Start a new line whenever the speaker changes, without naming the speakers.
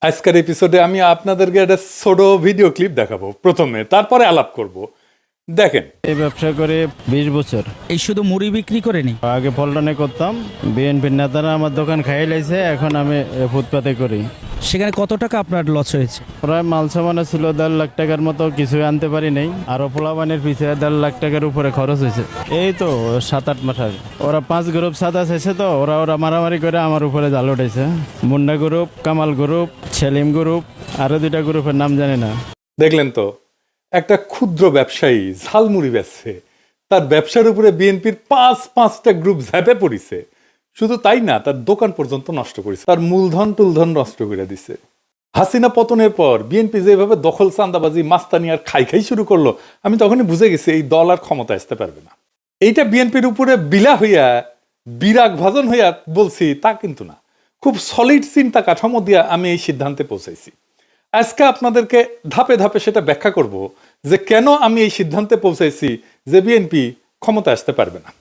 আজকের এপিসোডে আমি আপনাদেরকে একটা ছোট ভিডিও ক্লিপ দেখাবো প্রথমে, তারপরে আলাপ করব। দেখেন।
এই ব্যবসা করে 20 বছর।
এই শুধু মুড়ি বিক্রি করেনি,
আগে পল্টনে করতাম, বিএনপির নেতারা আমার দোকান খাইয়ে লাইছে, এখন আমি ফুটপাতে করি।
সেখানে কত টাকা আপনার লস হয়েছে?
প্রায় মাল সামানে ছিল 1.5 লাখ টাকার মতো, কিছু আনতে পারি নাই। আরো পোলাবানের পিছিয়ে 1.5 লাখ টাকার উপরে খরচ হয়েছে। এই তো 7-8 মাস আগে ওরা 5 গ্রুপ সাদা চাইছে, তো ওরা মারামারি করে আমার উপরে জাল উঠেছে। Munda group, Kamal group, Selim group, আরো 2টা গ্রুপের নাম জানি না।
দেখলেন তো, একটা ক্ষুদ্র ব্যবসায়ী ঝালমুড়ি বেচছে, তার ব্যবসার উপরে বিএনপির 5-5টা গ্রুপ ঝাঁপে পড়িছে। শুধু তাই না, তার দোকান পর্যন্ত নষ্ট করেছে, তার মূলধন টুলধন নষ্ট করে দিছে। হাসিনা পতনের পর বিএনপি যেভাবে দখল চাঁদাবাজি মাস্তানি আর খাই শুরু করলো, আমি তখনই বুঝে গেছি এই দল আর ক্ষমতা আসতে পারবে না। এইটা বিএনপির উপরে বিলা হইয়া বিরাগ ভাজন হইয়া বলছি তা কিন্তু না, খুব সলিড চিন্তা কাঠামো দিয়া আমি এই সিদ্ধান্তে পৌঁছাইছি। আজকে আপনাদেরকে ধাপে ধাপে সেটা ব্যাখ্যা করব যে কেন আমি এই সিদ্ধান্তে পৌঁছাইছি যে বিএনপি ক্ষমতা আসতে পারবে না।